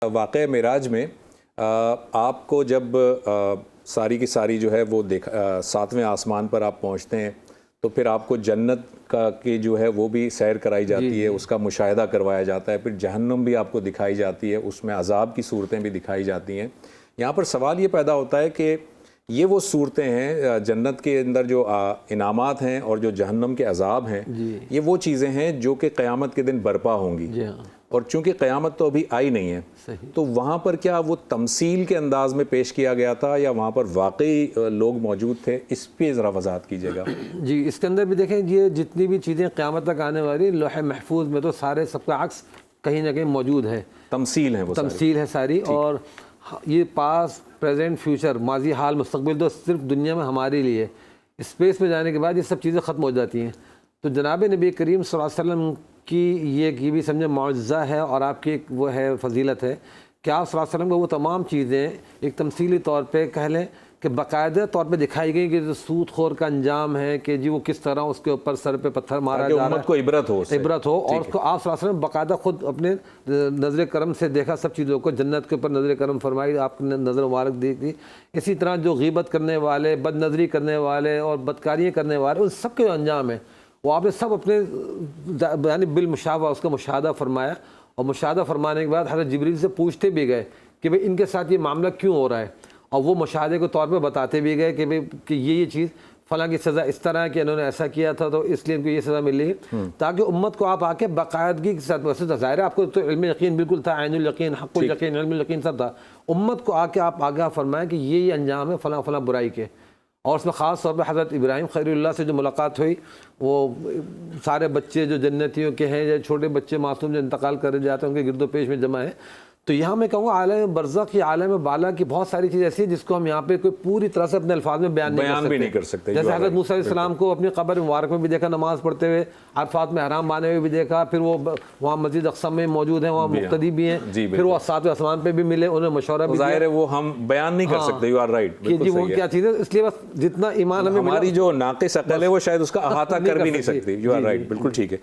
वाक़या मेराज में आपको जब सारी की सारी जो है वो सातवें आसमान पर आप पहुंचते हैं तो फिर आपको जन्नत का की जो है वो भी सैर कराई जाती है, उसका मुशाहिदा करवाया जाता है। फिर जहन्नुम भी आपको दिखाई जाती है, उसमें अजाब की सूरतें भी दिखाई जाती हैं। यहाँ पर सवाल ये पैदा होता है कि ये वो सूरतें हैं, जन्नत के अंदर जो इनामात हैं और जो जहन्नम के अजाब हैं, ये वो चीज़ें हैं जो कि क़यामत के दिन बर्पा होंगी। और चूंकि क़यामत तो अभी आई नहीं है, तो वहाँ पर क्या वो तमसील के अंदाज में पेश किया गया था या वहाँ पर वाकई लोग मौजूद थे? इस पे ज़रा वजाहत कीजिएगा। जी, इसके अंदर भी देखें, ये जितनी भी चीज़ें क़यामत तक आने वाली लौह महफूज में तो सारे सबका अक्स कहीं ना कहीं मौजूद है, तमसील है, वो तमसील है सारी। और ये पास प्रेजेंट फ्यूचर माजी हाल मुस्तकबिल तो सिर्फ दुनिया में हमारे लिए, स्पेस में जाने के बाद ये सब चीज़ें ख़त्म हो जाती हैं। तो जनाब नबी करीम सल्लल्लाहु अलैहि वसल्लम की ये भी समझे मुअज़्ज़ा है और आपकी एक वो है फजीलत है कि आप सल्लल्लाहु अलैहि वसल्लम को वो तमाम चीज़ें एक तमसीली तौर पे कह लें कि बाकायदा तौर पे दिखाई गई कि जो सूदखोर का अंजाम है कि जी वो किस तरह उसके ऊपर सर पे पत्थर मारा जा रहा है, को इबरत हो और उसको आप सल्लल्लाहु अलैहि वसल्लम बाकायदा खुद अपने नज़र करम से देखा, सब चीज़ों को जन्नत के ऊपर नज़र करम फरमाई, आपने नज़र मुबारक देखी। इसी तरह जो गीबत करने वाले, बदनज़री करने वाले और बदकारियाँ करने वाले, उन सब के जो अंजाम है वो आपने सब अपने यानी बिल मुशावा उसका मुशाहदा फरमाया। और मुशाहदा फरमाने के बाद हज़रत जिब्रील से पूछते भी गए कि भाई इनके साथ ये मामला क्यों हो रहा है, और वो मुशाहदे के तौर पे बताते भी गए कि भाई कि ये चीज़ फ़लाँ की सज़ा इस तरह कि इन्होंने ऐसा किया था तो इसलिए इनको ये सज़ा मिली, ताकि उम्मत को आप आके बाकायदगी के साथ, वैसे तो ज़ाहिर है आपको तो इल्म यकीन बिल्कुल था, ऐनुल यकीन, हक़्क़ुल यकीन, इल्मुल यकीन सब था, उम्मत को आके आप आगाह फरमाएं कि ये अंजाम है फ़लाँ फ़लाँ बुराई के। और उसमें ख़ास तौर पर हज़रत इब्राहीम खलीलुल्लाह से जो मुलाकात हुई, वो सारे बच्चे जो जन्नतियों के हैं या छोटे बच्चे मासूम जो इंतकाल कर जाते हैं उनके गिरदो पेश में जमा है। तो यहाँ मैं कहूँगा आलम बरज़ख या आलम बाला की बहुत सारी चीज़ ऐसी है जिसको हम यहाँ पे कोई पूरी तरह से अपने अल्फाज में बयान नहीं कर सकते। जैसे हज़रत मूसा अलैहिस्सलाम को अपनी क़ब्र मुबारक में भी देखा, नमाज़ पढ़ते हुए, अरफात में हराम बांधे हुए भी देखा, फिर वो वहाँ मस्जिद अक़सा में मौजूद हैं, वहाँ मुक़्तदी भी हैं, फिर वो सातवें आसमान पे भी मिले, उन्हें मशवरा भी ज़ाहिर है वो हम बयान नहीं कर सकते। यू आर राइट कि जी वो क्या चीज़ है, इसलिए बस जितना ईमान हमें हमारी जो नाक़िस अक़ल है वो शायद उसका अहाता कर भी नहीं सकती। यू आर राइट, बिल्कुल ठीक है।